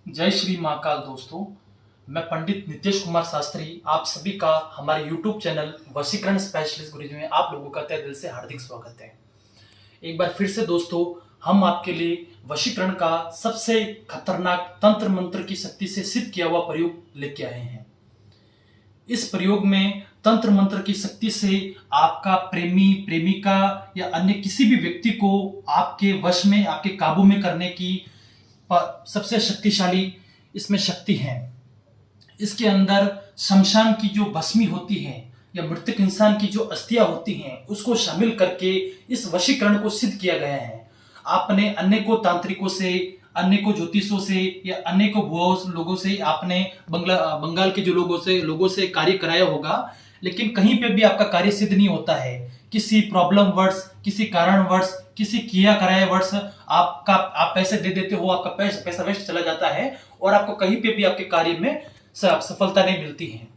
जय श्री महाकाल दोस्तों, मैं पंडित नितेश कुमार शास्त्री आप सभी का हमारे YouTube चैनल वशीकरण स्पेशलिस्ट गुरुजी में आप लोगों का तहे दिल से हार्दिक स्वागत है। एक बार फिर से दोस्तों, हम आपके लिए वशीकरण का सबसे खतरनाक तंत्र मंत्र की शक्ति से सिद्ध किया हुआ प्रयोग लेके आए हैं। इस प्रयोग में तंत्र मंत्र की शक्ति से आपका प्रेमी, प्रेमिका या अन्य किसी भी व्यक्ति को आपके वश में, आपके काबू में करने की सबसे शक्तिशाली इसमें शक्ति है। इसके अंदर शमशान की जो भस्मी होती है या मृतक इंसान की जो अस्थियां होती हैं उसको शामिल करके इस वशीकरण को सिद्ध किया गया है। आपने अन्य को तांत्रिकों से, अन्य को ज्योतिषों से या अन्य को भुआओं लोगों से, आपने बंगाल के जो लोगों से कार्य कराया होगा, लेकिन कहीं पे भी आपका कार्य सिद्ध नहीं होता है। किसी प्रॉब्लम वर्ष, किसी कारणवश, किसी किया कराया वर्ष आप पैसे दे देते हो, आपका पैसा वेस्ट चला जाता है और आपको कहीं पे भी आपके कार्य में सफलता नहीं मिलती है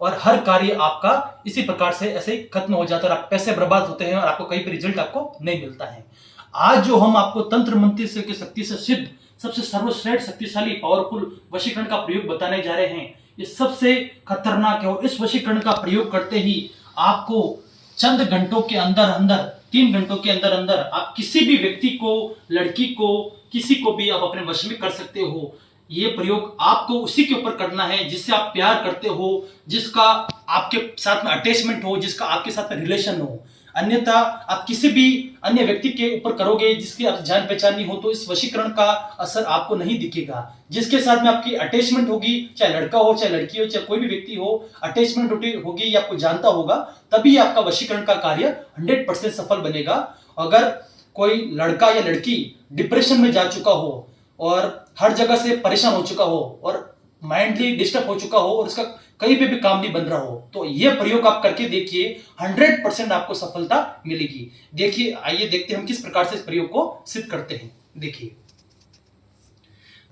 और हर कार्य आपका इसी प्रकार से ऐसे ही खत्म हो जाता है और आप पैसे बर्बाद होते हैं और आपको कहीं पे रिजल्ट आपको नहीं मिलता है। आज जो हम आपको तंत्र मंत्र की शक्ति से सिद्ध सबसे सर्वश्रेष्ठ शक्तिशाली पावरफुल वशीकरण का प्रयोग बताने जा रहे हैं, ये सबसे खतरनाक है और इस वशीकरण का प्रयोग करते ही आपको चंद घंटों के अंदर 3 घंटों के अंदर आप किसी भी व्यक्ति को, लड़की को, किसी को भी आप अपने वश में कर सकते हो। ये प्रयोग आपको उसी के ऊपर करना है जिससे आप प्यार करते हो, जिसका आपके साथ में अटैचमेंट हो, जिसका आपके साथ में रिलेशन हो। अन्यथा आप किसी भी अन्य व्यक्ति के ऊपर करोगे जिसकी आप जान पहचान नहीं हो तो इस वशीकरण का असर आपको नहीं दिखेगा। जिसके साथ में आपकी अटैचमेंट होगी, चाहे लड़का हो, चाहे लड़की हो, चाहे कोई भी व्यक्ति हो, अटैचमेंट होगी या आपको जानता होगा, तभी आपका वशीकरण का कार्य 100% सफल बनेगा। अगर कोई लड़का या लड़की डिप्रेशन में जा चुका हो और हर जगह से परेशान हो चुका हो और माइंडली डिस्टर्ब हो चुका हो और उसका कहीं पे भी काम नहीं बन रहा हो, तो यह प्रयोग आप करके देखिए, 100% आपको सफलता मिलेगी। देखिए, आइए देखते हैं हम किस प्रकार से इस प्रयोग को सिद्ध करते हैं। देखिए,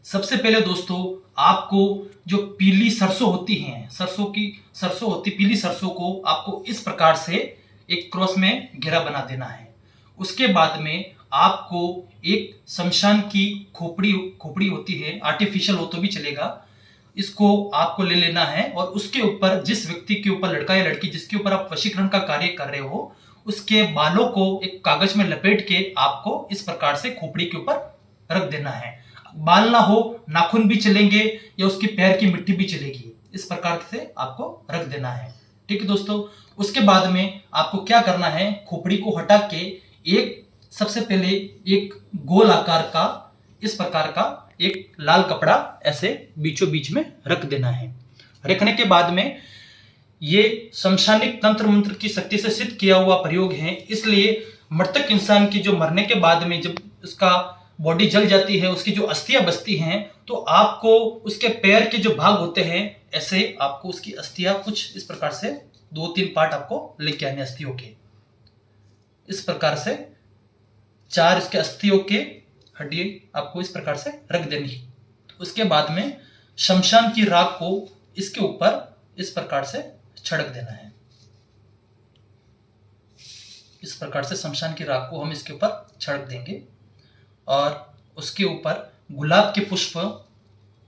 सबसे पहले दोस्तों, आपको जो पीली सरसों होती हैं, पीली सरसों को आपको इस प्रकार से एक क्रॉस में घेरा बना देना है। उसके बाद में आपको एक शमशान की खोपड़ी होती है, आर्टिफिशियल हो तो भी चलेगा, इसको आपको ले लेना है और उसके ऊपर जिस व्यक्ति के ऊपर, लड़का या लड़की जिसके ऊपर आप वशीकरण का कार्य कर रहे हो, उसके बालों को एक कागज में लपेट के आपको इस प्रकार से खोपड़ी के ऊपर रख देना है। बाल ना हो, नाखून भी चलेंगे या उसके पैर की मिट्टी भी चलेगी, इस प्रकार से आपको रख देना है। ठीक है दोस्तों, उसके बाद में आपको क्या करना है, खोपड़ी को हटा के सबसे पहले एक गोल आकार का इस प्रकार का एक लाल कपड़ा ऐसे बीचों बीच में रख देना है। रखने के बाद में ये शमशानिक तंत्र मंत्र की शक्ति से सिद्ध किया हुआ प्रयोग है, इसलिए मृतक इंसान की जो मरने के बाद में जब उसका बॉडी जल जाती है, उसकी जो अस्थियां बचती हैं, तो आपको उसके पैर के जो भाग होते हैं, ऐसे आपको उसकी अस्थियां कुछ इस प्रकार से 2-3 पार्ट आपको लेके आने अस्थियों के, इस प्रकार से 4 इसके अस्थियों के हड्डी आपको इस प्रकार से रख देनी है। उसके बाद में शमशान की राख को इसके ऊपर इस प्रकार से छिड़क देना है। इस प्रकार से शमशान की राख को हम इसके ऊपर छिड़क देंगे और उसके ऊपर गुलाब के पुष्प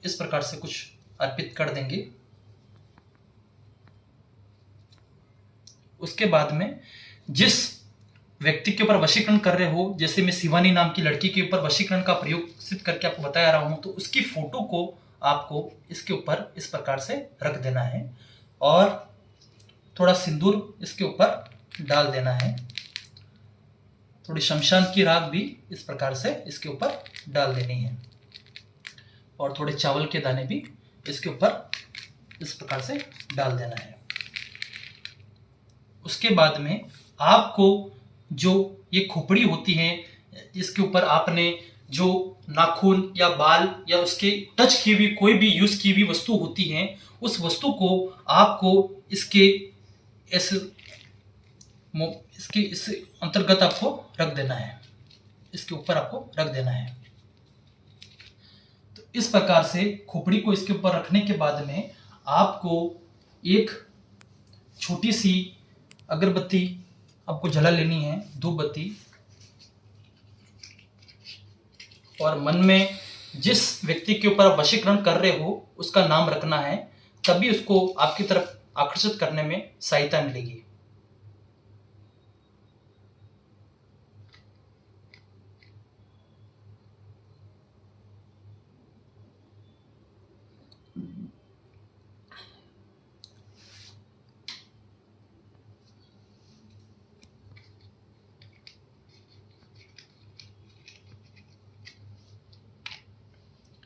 इस प्रकार से कुछ अर्पित कर देंगे। उसके बाद में जिस व्यक्ति के ऊपर वशीकरण कर रहे हो, जैसे मैं शिवानी नाम की लड़की के ऊपर वशीकरण का प्रयोग सिद्ध करके आपको बता रहा हूं, तो उसकी फोटो को आपको इसके ऊपर इस प्रकार से रख देना है और थोड़ा सिंदूर इसके ऊपर डाल देना है। थोड़ी शमशान की राख भी इस प्रकार से इसके ऊपर डाल देनी है और थोड़े चावल के दाने भी इसके ऊपर इस प्रकार से डाल देना है। उसके बाद में आपको जो ये खोपड़ी होती है, इसके ऊपर आपने जो नाखून या बाल या उसके टच की हुई कोई भी यूज की हुई वस्तु होती है, उस वस्तु को आपको इसके इस अंतर्गत आपको रख देना है, इसके ऊपर आपको रख देना है। तो इस प्रकार से खोपड़ी को इसके ऊपर रखने के बाद में आपको एक छोटी सी अगरबत्ती आपको जला लेनी है, धूप बत्ती और मन में जिस व्यक्ति के ऊपर आप वशीकरण कर रहे हो उसका नाम रखना है, तभी उसको आपकी तरफ आकर्षित करने में सहायता मिलेगी।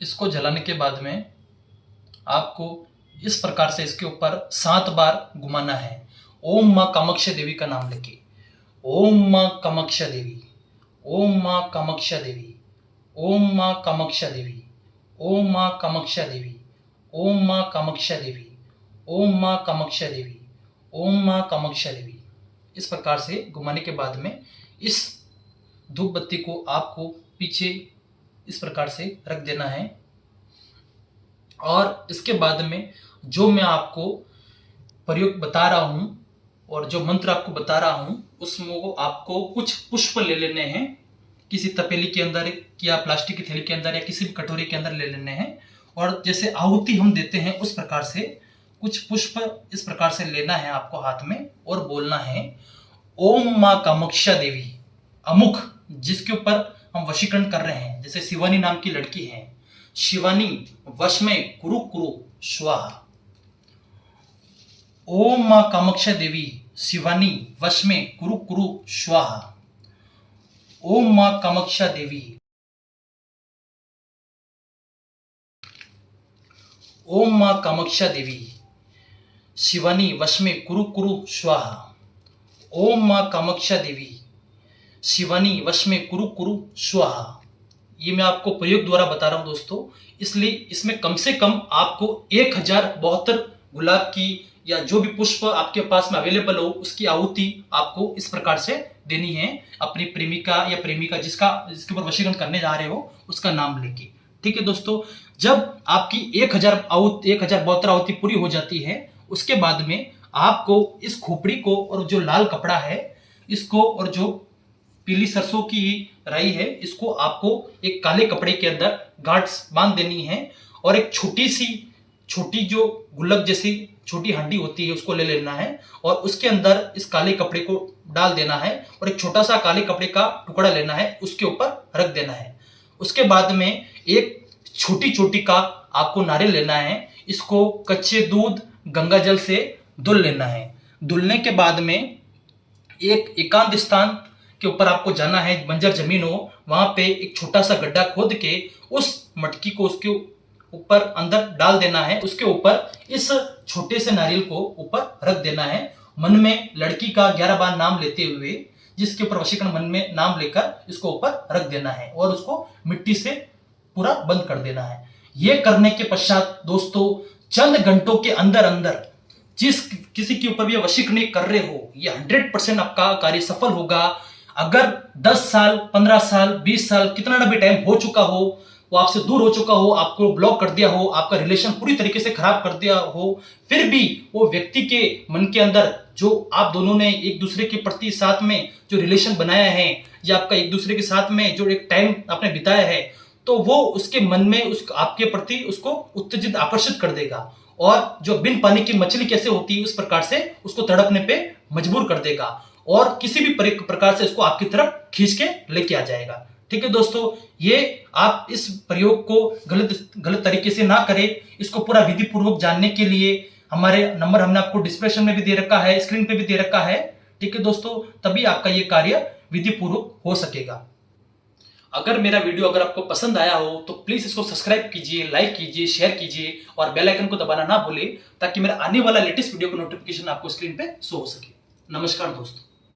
इसको जलाने के बाद में आपको इस प्रकार से इसके ऊपर 7 बार घुमाना है। ओम मां कामाख्या देवी का नाम लेके, ओम मां कामाख्या देवी, ओम मां कामाख्या देवी, ओम मां कामाख्या देवी, ओम मां कामाख्या देवी, ओम मां कामाख्या देवी, ओम मां कामाख्या देवी, ओम मां कामाख्या देवी। इस प्रकार से घुमाने के बाद में इस धूप बत्ती को आपको पीछे इस प्रकार से रख देना है। और इसके बाद में जो मैं आपको प्रयोग बता रहा हूं और जो मंत्र आपको बता रहा हूं उसमें को आपको कुछ पुष्प ले लेने हैं, किसी तपेली के अंदर या प्लास्टिक की थैली के अंदर या किसी भी कटोरी के अंदर ले लेने हैं। और जैसे आहुति हम देते हैं उस प्रकार से कुछ पुष्प इस प्रकार से लेना है आपको हाथ में और बोलना है ओम मां कामाख्या देवी। अमुख जिसके ऊपर हम वशीकरण कर रहे हैं, जैसे शिवानी नाम की लड़की है, शिवानी वश में कुरु कुरु स्वाहा। ओम मां कामाख्या देवी शिवानी वश में कुरु कुरु स्वाहा। ओम मां कामाख्या देवी, ओम मां कामाख्या देवी शिवानी वश में कुरु कुरु स्वाहा। ओम मां कामाख्या देवी शिवानी वश में कुरु कुरु स्वाहा। ये मैं आपको प्रयोग द्वारा बता रहा हूं दोस्तों, इसलिए इसमें कम से कम आपको 1072 गुलाब की या जो भी पुष्प आपके पास में अवेलेबल हो उसकी आहुति आपको इस प्रकार से देनी है, अपनी प्रेमिका या प्रेमिका जिसके ऊपर वशीकरण करने जा रहे हो उसका नाम लेके। ठीक है दोस्तों, जब आपकी 1072 आहुति पूरी हो जाती है उसके बाद में आपको इस खोपड़ी को और जो लाल कपड़ा है इसको और जो पीली सरसों की राई है इसको आपको एक काले कपड़े के अंदर गांठ बांध देनी है। और एक छोटी जो गुल्लक जैसी छोटी हड्डी होती है उसको ले लेना है और उसके अंदर इस काले कपड़े को डाल देना है और एक छोटा सा काले कपड़े का टुकड़ा लेना है, उसके ऊपर रख देना है। उसके बाद में एक छोटी चोटी का आपको नारियल लेना है, इसको कच्चे दूध गंगा जल से धुल लेना है। धुलने के बाद में एक एकांत स्थान के ऊपर आपको जाना है, बंजर जमीन हो, वहां पे एक छोटा सा गड्ढा खोद के उस मटकी को उसके ऊपर अंदर डाल देना है। उसके ऊपर इस छोटे से नारियल को ऊपर रख देना है। मन में लड़की का 11 बार नाम लेते हुए जिसके ऊपर वशीकरण मन में नाम लेकर इसको ऊपर रख देना है और उसको मिट्टी से पूरा बंद कर देना है। यह करने के पश्चात दोस्तों चंद घंटों के अंदर अंदर जिस किसी के ऊपर भी वशीकरण कर रहे हो ये 100% आपका कार्य सफल होगा। अगर 10 साल 15 साल 20 साल कितना भी टाइम हो चुका हो, वो आपसे दूर हो चुका हो, आपको ब्लॉक कर दिया हो, आपका रिलेशन पूरी तरीके से खराब कर दिया हो, फिर भी वो व्यक्ति के मन के अंदर जो आप दोनों ने एक दूसरे के प्रति साथ में जो रिलेशन बनाया है या आपका एक दूसरे के साथ में जो एक टाइम आपने बिताया है, तो वो उसके मन में आपके प्रति उसको उत्तेजित आकर्षित कर देगा और जो बिन पानी की मछली कैसे होती है उस प्रकार से उसको तड़पने पे मजबूर कर देगा और किसी भी प्रकार से इसको आपकी तरफ खींच के लेके आ जाएगा। ठीक है दोस्तों, ये आप इस प्रयोग को गलत तरीके से ना करें। इसको पूरा विधि पूर्वक जानने के लिए हमारे नंबर हमने आपको डिस्क्रिप्शन में भी दे रखा है, स्क्रीन पे भी दे रखा है। ठीक है दोस्तों, तभी आपका ये कार्य विधि पूर्वक हो सकेगा। अगर मेरा वीडियो अगर आपको पसंद आया हो तो प्लीज इसको सब्सक्राइब कीजिए, लाइक कीजिए, शेयर कीजिए और बेल आइकन को दबाना ना भूलें ताकि मेरा आने वाला लेटेस्ट वीडियो का नोटिफिकेशन आपको स्क्रीन पे शो हो सके। नमस्कार दोस्तों।